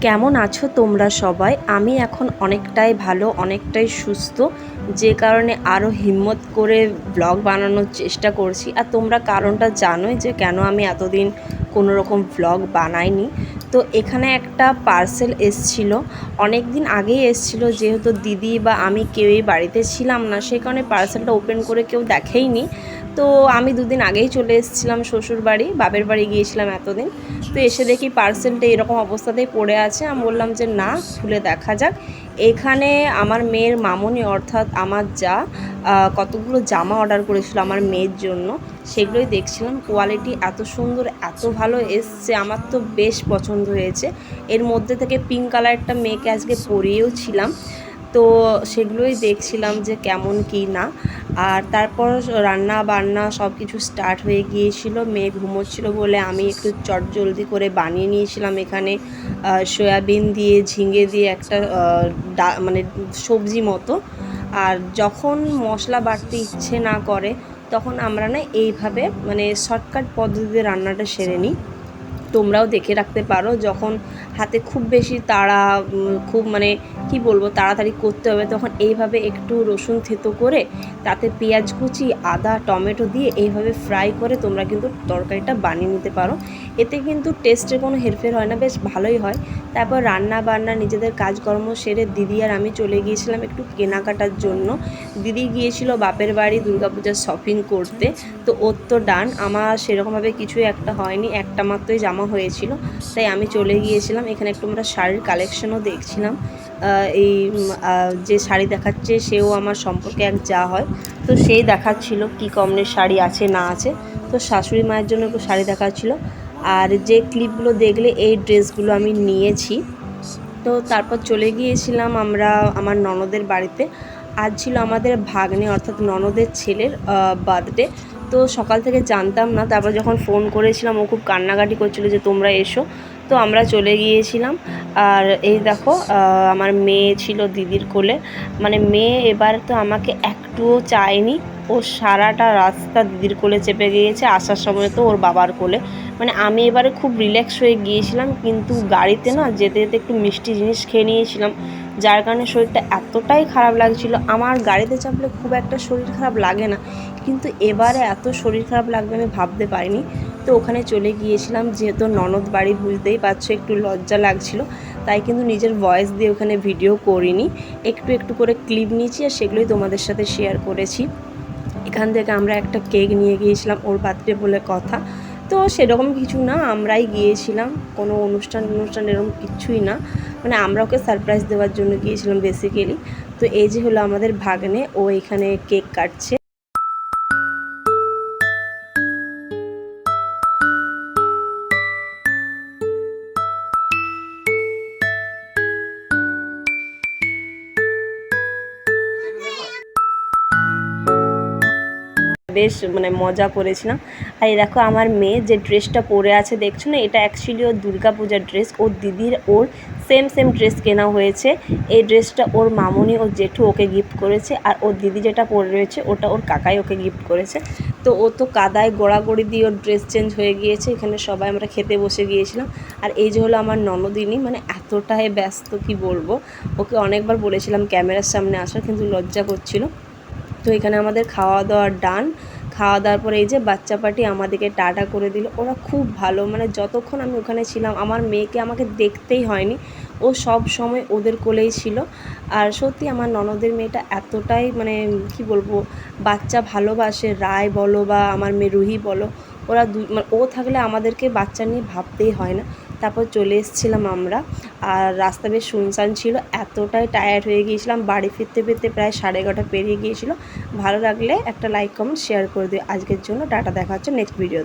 কেমন আছো তোমরা সবাই? আমি এখন অনেকটাই ভালো, অনেকটাই সুস্থ, যে কারণে আরও হিম্মত করে ব্লগ বানানোর চেষ্টা করছি। আর তোমরা কারণটা জানোই যে কেন আমি এতদিন কোনো রকম ব্লগ বানাইনি। তো এখানে একটা পার্সেল এসছিল, অনেক দিন আগেই এসছিল, যেহেতু দিদি বা আমি কেউই বাড়িতে ছিলাম না, সেই কারণে পার্সেলটা ওপেন করে কেউ দেখেইনি। তো আমি দুদিন আগেই চলে এসেছিলাম শ্বশুর বাড়ি, বাপের বাড়ি গিয়েছিলাম এতদিন। তো এসে দেখি পার্সেলটা এরকম অবস্থাতেই পড়ে আছে। আমি বললাম যে না, খুলে দেখা যাক। এখানে আমার মেয়ের মামনি অর্থাৎ আমার যা কতগুলো জামা অর্ডার করেছিল আমার মেয়ের জন্য, সেগুলোই দেখছিলাম। কোয়ালিটি এত সুন্দর, এত ভালো এসছে, আমার তো বেশ পছন্দ হয়েছে। এর মধ্যে থেকে পিঙ্ক কালারটা মেয়েকে আজকে পরিয়েও ছিলাম, তো সেগুলোই দেখছিলাম যে কেমন কি না। আর তারপর রান্না বান্না সব কিছু স্টার্ট হয়ে গিয়েছিল। মেয়ে ঘুমোচ্ছিল বলে আমি একটু চটজলদি করে বানিয়ে নিয়েছিলাম এখানে সয়াবিন দিয়ে ঝিঙে দিয়ে একটা মানে সবজি মতো। আর যখন মশলা বাটতে ইচ্ছে না করে তখন আমরা না এইভাবে মানে শর্টকাট পদ্ধতিতে রান্নাটা সেরে নিই। তোমরাও দেখে রাখতে পারো, যখন হাতে খুব বেশি তাড়া, খুব মানে কি বলবো, তাড়াতাড়ি করতে হবে, তখন এইভাবে একটু রসুন থেতো করে তাতে পেঁয়াজ কুচি, আদা, টমেটো দিয়ে এইভাবে ফ্রাই করে তোমরা কিন্তু তরকারিটা বানিয়ে নিতে পারো। এতে কিন্তু টেস্টের কোনো হেরফের হয় না, বেশ ভালোই হয়। তারপর রান্না বান্না নিজেদের কাজকর্ম সেরে দিদি আর আমি চলে গিয়েছিলাম একটু কেনাকাটার জন্য। দিদি গিয়েছিল বাপের বাড়ি দুর্গাপূজার শপিং করতে। তো ওর তো ডান, আমার সেরকমভাবে কিছুই একটা হয়নি, একটা মাত্রই জামা হয়েছিল, তাই আমি চলে গিয়েছিলাম। এখানে একটু আমরা শাড়ির কালেকশনও দেখছিলাম। এই যে শাড়ি দেখাচ্ছে সেও আমার সম্পর্কে এক যা হয়, তো সেই দেখাচ্ছিল কী কমনের শাড়ি আছে না আছে। তো শাশুড়ি মায়ের জন্য একটু শাড়ি দেখাচ্ছিল। আর যে ক্লিপগুলো দেখলে এই ড্রেসগুলো আমি নিয়েছি। তো তারপর চলে গিয়েছিলাম আমরা আমার ননদের বাড়িতে। আজ ছিল আমাদের ভাগ্নে অর্থাৎ ননদের ছেলের বার্থডে। তো সকাল থেকে জানতাম না, তারপর যখন ফোন করেছিলাম ও খুব কান্নাকাটি করছিলো যে তোমরা এসো। তো আমরা চলে গিয়েছিলাম। আর এই দেখো আমার মেয়ে ছিল দিদির কোলে। মানে মেয়ে এবার তো আমাকে একটুও চায়নি, ও সারাটা রাস্তা দিদির কোলে চেপে গিয়েছে, আসার সময় তো ওর বাবার কোলে। মানে আমি এবারে খুব রিল্যাক্স হয়ে গিয়েছিলাম, কিন্তু গাড়িতে না যেতে যেতে একটু মিষ্টি জিনিস খেয়ে নিয়েছিলাম, যার কারণে শরীরটা এতটাই খারাপ লাগছিল। আমার গাড়িতে চাপলে খুব একটা শরীর খারাপ লাগে না, কিন্তু এবারে এত শরীর খারাপ লাগবে আমি ভাবতে পারিনি। তো ওখানে চলে গিয়েছিলাম, যেহেতু ননদ বাড়ি বুঝতেই পারছো, একটু লজ্জা লাগছিল, তাই কিন্তু নিজের ভয়েস দিয়ে ওখানে ভিডিও করিনি, একটু একটু করে ক্লিপ নিয়েছি আর সেগুলোই তোমাদের সাথে শেয়ার করেছি। এখান থেকে আমরা একটা কেক নিয়ে গিয়েছিলাম, ওর বার্থডে বলে কথা। তো সেরকম কিছু না, আমরাই গিয়েছিলাম, কোনো অনুষ্ঠান এরকম কিছুই না, মানে আমরা ওকে সারপ্রাইজ দেওয়ার জন্য গিয়েছিলাম বেসিক্যালি। তো এই যে হলো আমাদের ভাগ্নে, ও এখানে কেক কাটছে। বেশ মানে মজা করেছিলাম। আর এই দেখো আমার মেয়ে যে ড্রেসটা পরে আছে দেখছো না, এটা অ্যাকচুয়ালি ওর দুর্গাপূজার ড্রেস। ওর দিদির ওর সেম ড্রেস কেনা হয়েছে। এই ড্রেসটা ওর মামনি, ওর জেঠু ওকে গিফট করেছে, আর ওর দিদি যেটা পরে রয়েছে ওটা ওর কাকাই ওকে গিফট করেছে। তো ও তো কাদায় গোড়াগড়ি দিয়ে ওর ড্রেস চেঞ্জ হয়ে গিয়েছে। এখানে সবাই আমরা খেতে বসে গিয়েছিলাম। আর এই যে হলো আমার ননদিনী, মানে এতটাই ব্যস্ত কি বলবো, ওকে অনেকবার বলেছিলাম ক্যামেরার সামনে আসার, কিন্তু লজ্জা করছিল। তো এখানে আমাদের খাওয়া দাওয়া ডান। খাওয়া দাওয়ার পরে এই যে বাচ্চা পার্টি আমাদেরকে টাটা করে দিল। ওরা খুব ভালো, মানে যতক্ষণ আমি ওখানে ছিলাম আমার মেয়েকে আমাকে দেখতেই হয়নি, ও সব সময় ওদের কোলেই ছিল। আর সত্যি আমার ননদের মেয়েটা এতটাই মানে কি বলবো, বাচ্চা ভালোবাসে, রায় বলো বা আমার মেয়ে রুহি বলো, ওরা মানে ও থাকলে আমাদেরকে বাচ্চা নিয়ে ভাবতেই হয় না। তারপর চলে এসেছিলাম আমরা। আর রাস্তা বেশ শুনশান ছিল, এতটাই টায়ার্ড হয়ে গিয়েছিলাম, বাড়ি ফিরতে ফিরতে প্রায় 11:30 পেরিয়ে গিয়েছিল। ভালো লাগলে একটা লাইক কমেন্ট শেয়ার করে দিও। আজকের জন্য টাটা, দেখা হচ্ছে নেক্সট ভিডিও।